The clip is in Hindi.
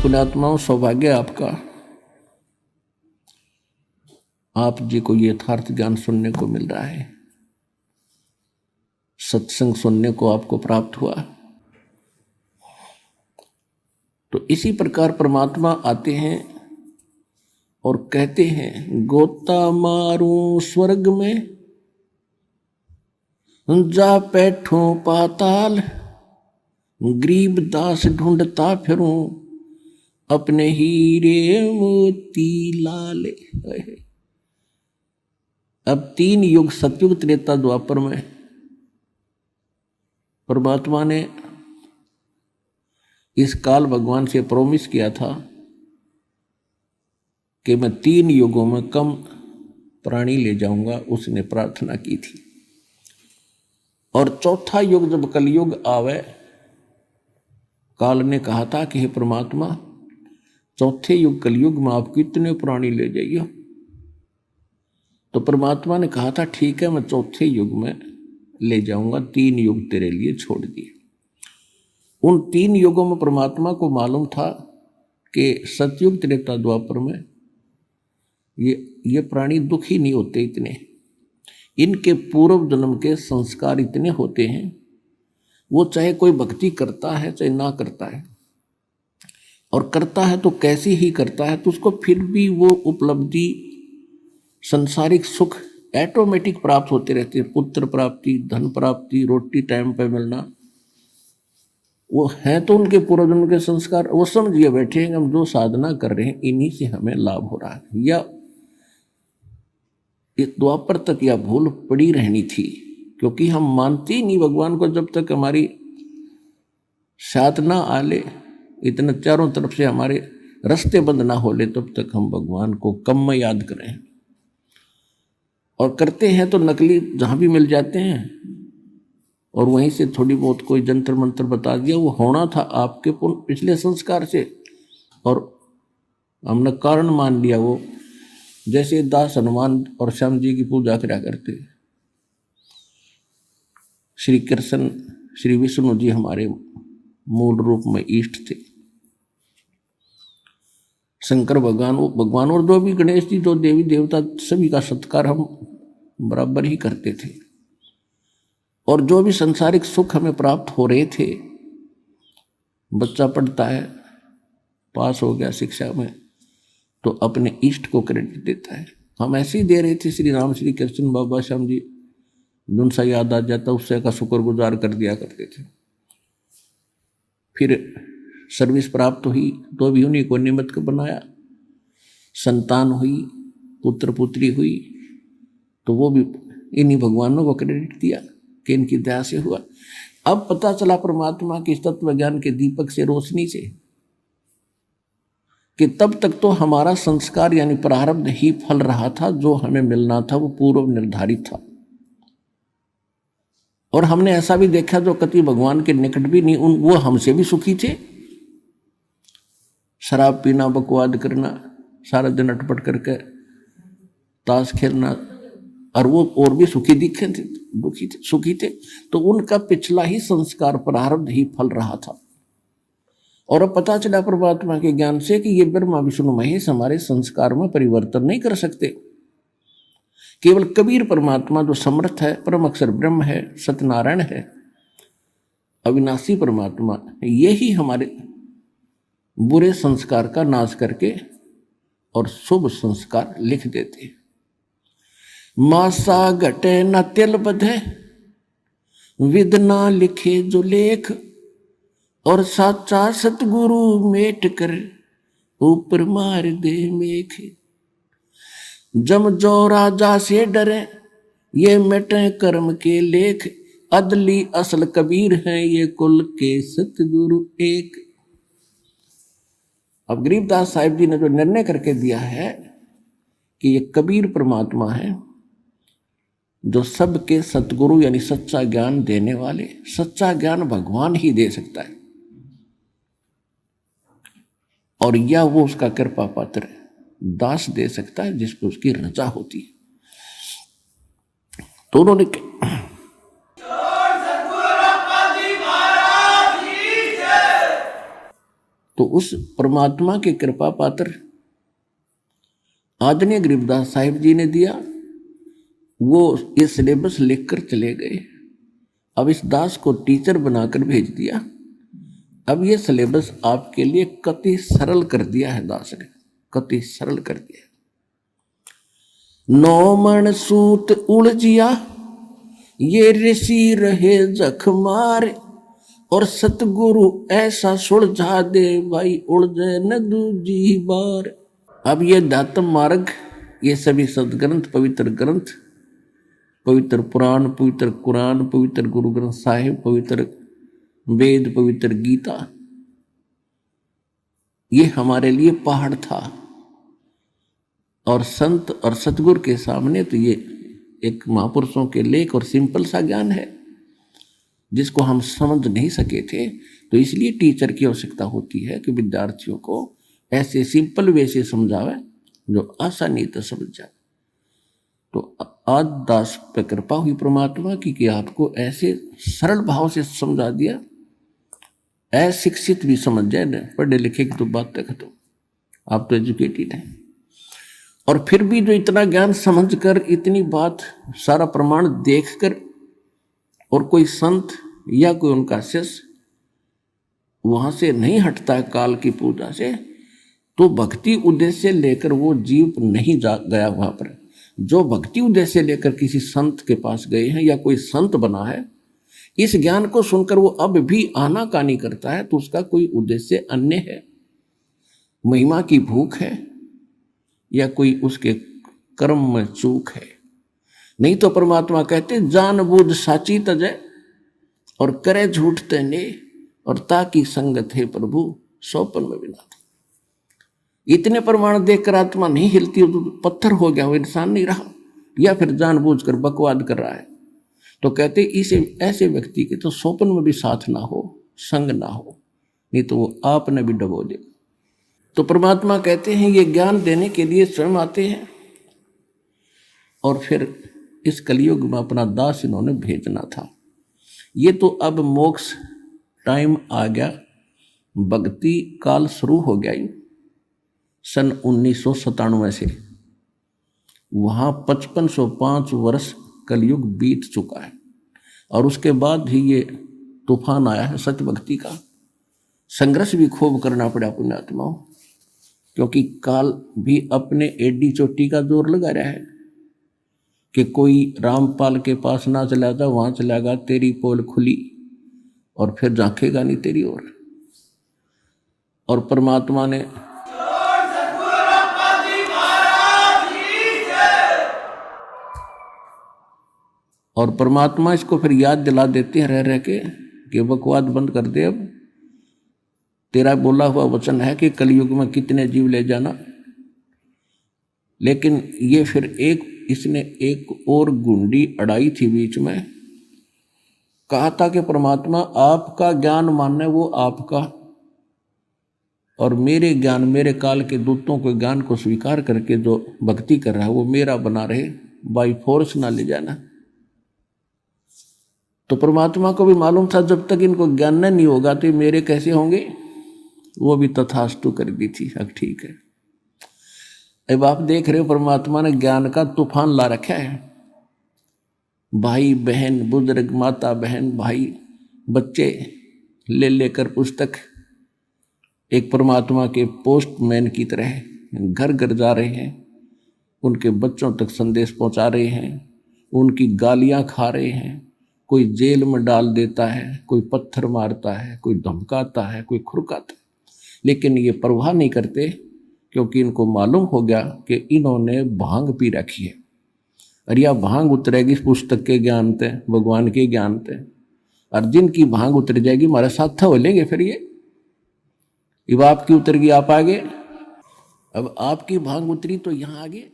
पुण्यात्माओं, सौभाग्य आपका, आप जी को यथार्थ ज्ञान सुनने को मिल रहा है, सत्संग सुनने को आपको प्राप्त हुआ। तो इसी प्रकार परमात्मा आते हैं और कहते हैं, गोता मारूं स्वर्ग में, जा बैठूं पाताल, गरीब दास ढूंढता फिरूं, अपने हीरे मोती लाले। अब 3 युग, सतयुग, त्रेता, द्वापर में परमात्मा ने इस काल भगवान से प्रॉमिस किया था कि मैं 3 युगों में कम प्राणी ले जाऊंगा। उसने प्रार्थना की थी। और चौथा युग जब कलयुग आवे, काल ने कहा था कि हे परमात्मा, चौथे युग कलयुग में आप कितने प्राणी ले जाइए। तो परमात्मा ने कहा था, ठीक है, मैं चौथे युग में ले जाऊंगा, 3 युग तेरे लिए छोड़ दिए। उन 3 युगों में परमात्मा को मालूम था कि सतयुग, त्रेता, द्वापर में ये प्राणी दुखी नहीं होते इतने, इनके पूर्व जन्म के संस्कार इतने होते हैं, वो चाहे कोई भक्ति करता है चाहे ना करता है, और करता है तो कैसी ही करता है, तो उसको फिर भी वो उपलब्धि, संसारिक सुख ऑटोमेटिक प्राप्त होते रहते हैं। पुत्र प्राप्ति, धन प्राप्ति, रोटी टाइम पे मिलना, वो है तो उनके पूर्वजन्म के संस्कार। वो समझिए बैठे हैं हम जो साधना कर रहे हैं इन्हीं से हमें लाभ हो रहा है, या ये द्वापर तक यह भूल पड़ी रहनी थी, क्योंकि हम मानते ही नहीं भगवान को। जब तक हमारी साधना आले, इतने चारों तरफ से हमारे रास्ते बंद ना हो ले, तब तक हम भगवान को कम में याद करें। और करते हैं तो नकली जहां भी मिल जाते हैं, और वहीं से थोड़ी बहुत कोई जंतर मंत्र बता दिया, वो होना था आपके पिछले संस्कार से, और हमने कारण मान लिया। वो जैसे दास हनुमान और श्याम जी की पूजा करा करते, श्री कृष्ण, श्री विष्णु जी हमारे मूल रूप में इष्ट थे, शंकर भगवान और जो भी गणेश जी, जो देवी देवता, सभी का सत्कार हम बराबर ही करते थे। और जो भी संसारिक सुख हमें प्राप्त हो रहे थे, बच्चा पढ़ता है, पास हो गया शिक्षा में, तो अपने इष्ट को क्रेडिट देता है। हम ऐसे ही दे रहे थे, श्री राम, श्री कृष्ण, बाबा श्याम जी, जिन सा याद आ जाता उससे का शुक्रगुजार कर दिया करते थे। फिर सर्विस प्राप्त हुई तो भी उन्हीं को निमित्त बनाया, संतान हुई, पुत्र पुत्री हुई, तो वो भी इन्हीं भगवानों को क्रेडिट दिया कि इनकी दया से हुआ। अब पता चला परमात्मा के तत्व ज्ञान के दीपक से, रोशनी से, कि तब तक तो हमारा संस्कार यानी प्रारब्ध ही फल रहा था। जो हमें मिलना था वो पूर्व निर्धारित था। और हमने ऐसा भी देखा, जो कति भगवान के निकट भी नहीं, वो हमसे भी सुखी थे। शराब पीना, बकवाद करना, सारा दिन अटपट करके ताश खेलना, और वो और भी सुखी दिखे थे, दुखी थे, सुखी थे। तो उनका पिछला ही संस्कार प्रारब्ध ही फल रहा था। और अब पता चला परमात्मा के ज्ञान से कि ये ब्रह्मा विष्णु महेश हमारे संस्कार में परिवर्तन नहीं कर सकते। केवल कबीर परमात्मा जो समर्थ है, परम अक्षर ब्रह्म है, सत्यनारायण है, अविनाशी परमात्मा, यही हमारे बुरे संस्कार का नाश करके और शुभ संस्कार लिख देते। मासा घटे न तिल बधे, विद ना लिखे जो लेख, और साचा सतगुरु मेट कर ऊपर मार दे मेख। जम जो राजा से डरे, ये मिटे कर्म के लेख, अदली असल कबीर हैं ये कुल के सतगुरु एक। अब गरीबदास साहिब जी ने जो निर्णय करके दिया है कि ये कबीर परमात्मा है, जो सबके सतगुरु यानी सच्चा ज्ञान देने वाले। सच्चा ज्ञान भगवान ही दे सकता है, और या वो उसका कृपा पात्र दास दे सकता है जिस पर उसकी रजा होती है। तो उन्होंने तो उस परमात्मा के कृपा पात्र आदरणीय गरीबदास साहिब जी ने दिया, वो ये सिलेबस लिखकर चले गए। अब इस दास को टीचर बनाकर भेज दिया। अब ये सिलेबस आपके लिए कति सरल कर दिया है दास ने, कति सरल कर दिया। 9 मन सूत उलझिया ये ऋषि रहे जख मारे, और सतगुरु ऐसा सुलझा दे भाई उलझे न दूजी बार। अब ये दातम मार्ग, ये सभी सदग्रंथ, पवित्र ग्रंथ, पवित्र पुराण, पवित्र कुरान, पवित्र गुरु ग्रंथ साहिब, पवित्र वेद, पवित्र गीता, ये हमारे लिए पहाड़ था। और संत और सतगुरु के सामने तो ये एक महापुरुषों के लेख और सिंपल सा ज्ञान है जिसको हम समझ नहीं सके थे। तो इसलिए टीचर की आवश्यकता होती है कि विद्यार्थियों को ऐसे सिंपल वे से समझावे जो आसानी से समझ जाए। तो आज दास पे कृपा हुई परमात्मा की कि आपको ऐसे सरल भाव से समझा दिया, अशिक्षित भी समझ जाए ना, पढ़े लिखे की तो बात तक खत्म, आप तो एजुकेटेड हैं। और फिर भी जो इतना ज्ञान समझकर, इतनी बात, सारा प्रमाण देखकर, और कोई संत या कोई उनका शिष्य वहां से नहीं हटता है काल की पूजा से, तो भक्ति उद्देश्य लेकर वो जीव नहीं जा गया वहां पर। जो भक्ति उद्देश्य लेकर किसी संत के पास गए हैं या कोई संत बना है, इस ज्ञान को सुनकर वो अब भी आनाकानी करता है, तो उसका कोई उद्देश्य अन्य है, महिमा की भूख है, या कोई उसके कर्म में चूक है। नहीं तो परमात्मा कहते जानबूझ साची तजय और करे झूठ तने, और ताकि संगत है प्रभु सौपन में बिना। इतने प्रमाण देखकर आत्मा नहीं हिलती, तो पत्थर हो गया, वो इंसान नहीं रहा, या फिर जानबूझकर बकवाद कर रहा है। तो कहते इसे ऐसे व्यक्ति के तो सौपन में भी साथ ना हो, संग ना हो, नहीं तो वो आपने भी डबो दे। तो परमात्मा कहते हैं ये ज्ञान देने के लिए स्वयं आते हैं, और फिर इस कलयुग में अपना दास इन्होंने भेजना था। ये तो अब मोक्ष टाइम आ गया, भक्ति काल शुरू हो गया। सन 1997 से वहाँ 5505 वर्ष कलयुग बीत चुका है, और उसके बाद ही ये तूफान आया है सत्य भक्ति का। संघर्ष भी खूब करना पड़ा पुण्यात्माओं, क्योंकि काल भी अपने एडी चोटी का जोर लगा रहा है कि कोई रामपाल के पास ना चला जा, वहां चलेगा तेरी पोल खुली, और फिर झांकेगा नहीं तेरी ओर। और परमात्मा ने इसको फिर याद दिला देते हैं रह रह के कि बकवाद बंद कर दे, अब तेरा बोला हुआ वचन है कि कलयुग में कितने जीव ले जाना। लेकिन ये फिर इसने एक और गुंडी अड़ाई थी बीच में, कहा था कि परमात्मा आपका ज्ञान मानना वो आपका, और मेरे ज्ञान, मेरे काल के दूतों के ज्ञान को स्वीकार करके जो भक्ति कर रहा है वो मेरा बना रहे, बाई फोर्स ना ले जाना। तो परमात्मा को भी मालूम था जब तक इनको ज्ञान नहीं होगा तो मेरे कैसे होंगे, वो भी तथास्तु कर दी थी। अब ठीक है, अब आप देख रहे हो परमात्मा ने ज्ञान का तूफान ला रखा है। भाई बहन, बुजुर्ग, माता बहन, भाई, बच्चे ले लेकर पुस्तक एक परमात्मा के पोस्टमैन की तरह घर घर जा रहे हैं, उनके बच्चों तक संदेश पहुंचा रहे हैं, उनकी गालियां खा रहे हैं। कोई जेल में डाल देता है, कोई पत्थर मारता है, कोई धमकाता है, कोई खुरकाता है, लेकिन ये परवाह नहीं करते, क्योंकि इनको मालूम हो गया कि इन्होंने भांग पी रखी है। और यह भांग उतरेगी इस पुस्तक के ज्ञान से, भगवान के ज्ञान से, और जिनकी भांग उतर जाएगी हमारे साथ हो लेंगे। फिर ये अब आपकी उतर गई, आप आगे, अब आपकी भांग उतरी तो यहाँ आगे